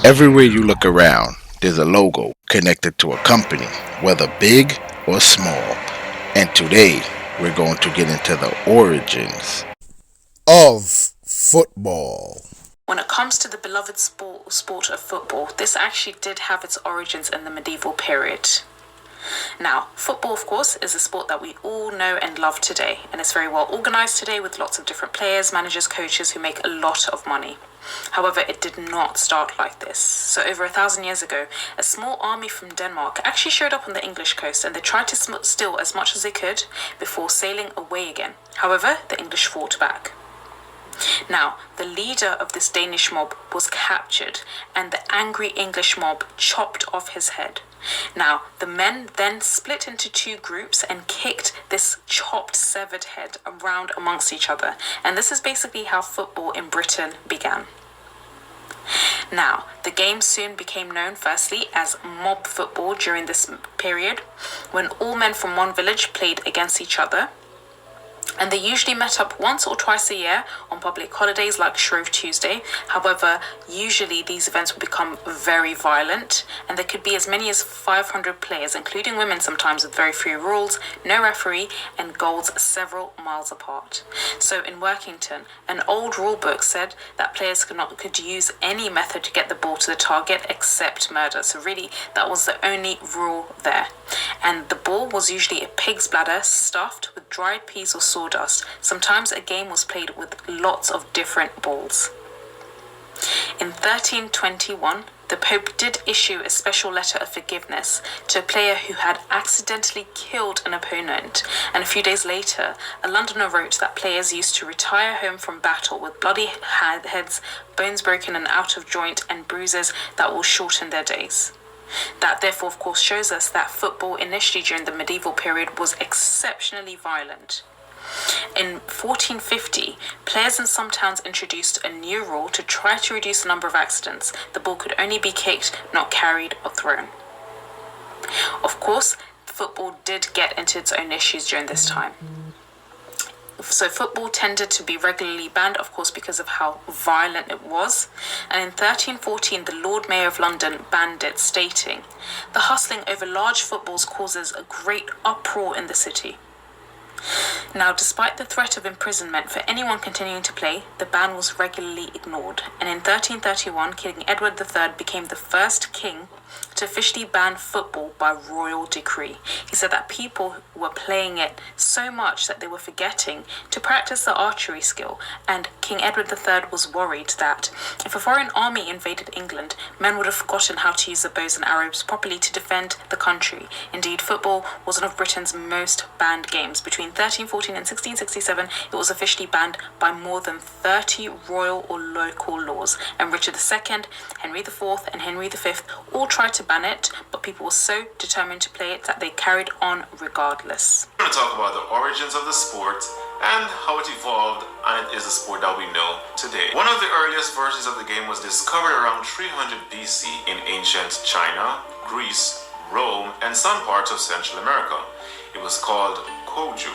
Everywhere you look around, there's a logo connected to a company, whether big or small. And today, we're going to get into the origins of football. When it comes to the beloved sport of football, this actually did have its origins in the medieval period. Now, football, of course, is a sport that we all know and love today, and it's very well organized today with lots of different players, managers, coaches who make a lot of money. However, it did not start like this. So over 1,000 years ago, a small army from Denmark actually showed up on the English coast, and they tried to steal as much as they could before sailing away again. However, the English fought back. Now, the leader of this Danish mob was captured, and the angry English mob chopped off his head. Now, the men then split into two groups and kicked this chopped, severed head around amongst each other. And this is basically how football in Britain began. Now, the game soon became known firstly as mob football during this period, when all men from one village played against each other. And they usually met up once or twice a year on public holidays like Shrove Tuesday. However, usually these events would become very violent, and there could be as many as 500 players, including women sometimes, with very few rules, no referee, and goals several miles apart. So in Workington, an old rule book said that players could use any method to get the ball to the target except murder. So really, that was the only rule there. And the ball was usually a pig's bladder stuffed with dried peas or sawdust. Sometimes a game was played with lots of different balls. In 1321, the Pope did issue a special letter of forgiveness to a player who had accidentally killed an opponent, and a few days later, a Londoner wrote that players used to retire home from battle with bloody heads, bones broken and out of joint, and bruises that will shorten their days. That therefore, of course, shows us that football initially during the medieval period was exceptionally violent. In 1450, players in some towns introduced a new rule to try to reduce the number of accidents. The ball could only be kicked, not carried or thrown. Of course, football did get into its own issues during this time. So football tended to be regularly banned, of course, because of how violent it was. And in 1314, the Lord Mayor of London banned it, stating, "The hustling over large footballs causes a great uproar in the city." Now, despite the threat of imprisonment for anyone continuing to play, the ban was regularly ignored. And in 1331, King Edward III became the first king to officially ban football by royal decree. He said that people were playing it so much that they were forgetting to practice the archery skill, and King Edward III was worried that if a foreign army invaded England, men would have forgotten how to use the bows and arrows properly to defend the country. Indeed, football was one of Britain's most banned games. Between 1314 and 1667, it was officially banned by more than 30 royal or local laws, and Richard II, Henry IV, and Henry V all tried to ban it, but people were so determined to play it that they carried on regardless. We're going to talk about the origins of the sport and how it evolved, and it is a sport that we know today. One of the earliest versions of the game was discovered around 300 BC in ancient China, Greece, Rome, and some parts of Central America. It was called Koju.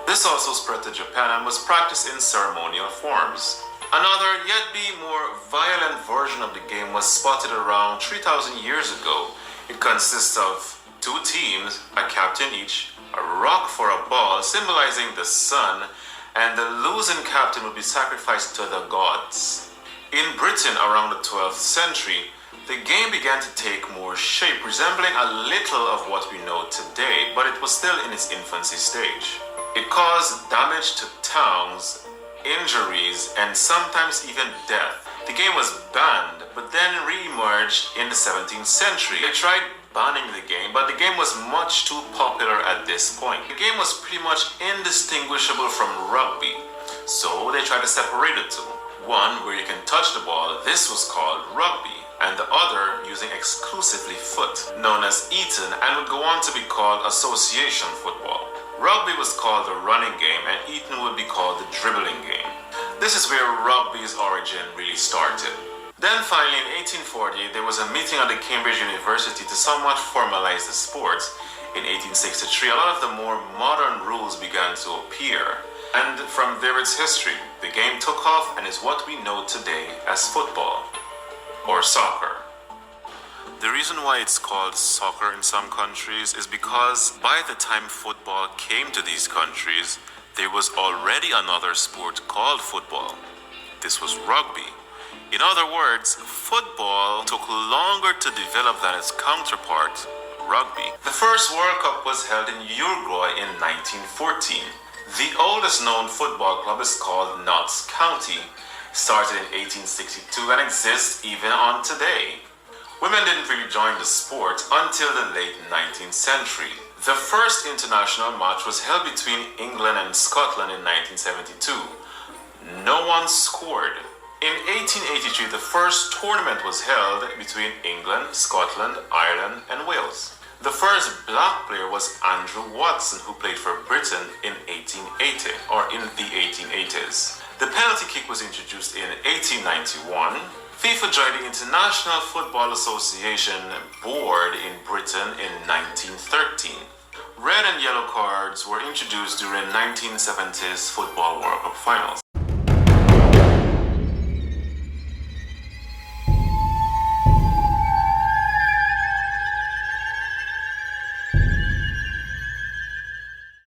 This also spread to Japan and was practiced in ceremonial forms. Another, yet more violent version of the game was spotted around 3,000 years ago. It consists of two teams, a captain each, a rock for a ball symbolizing the sun, and the losing captain would be sacrificed to the gods. In Britain around the 12th century, the game began to take more shape, resembling a little of what we know today, but it was still in its infancy stage. It caused damage to towns, injuries, and sometimes even death. The game was banned, but then re-emerged in the 17th century. They tried banning the game, but the game was much too popular at this point. The game was pretty much indistinguishable from rugby, so they tried to separate the two. One where you can touch the ball, this was called rugby, and the other using exclusively foot, known as Eton, and would go on to be called association football. Rugby was called the running game, and Eton would be called the dribbling game. This is where rugby's origin really started. Then finally in 1840, there was a meeting at the Cambridge University to somewhat formalize the sport. In 1863, a lot of the more modern rules began to appear. And from there its history, the game took off and is what we know today as football or soccer. The reason why it's called soccer in some countries is because by the time football came to these countries, there was already another sport called football. This was rugby. In other words, football took longer to develop than its counterpart, rugby. The first World Cup was held in Uruguay in 1914. The oldest known football club is called Notts County, started in 1862 and exists even on today. Women didn't really join the sport until the late 19th century. The first international match was held between England and Scotland in 1972. No one scored. In 1883, the first tournament was held between England, Scotland, Ireland, and Wales. The first black player was Andrew Watson, who played for Britain in 1880, or in the 1880s. The penalty kick was introduced in 1891. FIFA joined the International Football Association board in Britain in 1913. Red and yellow cards were introduced during 1970s Football World Cup finals.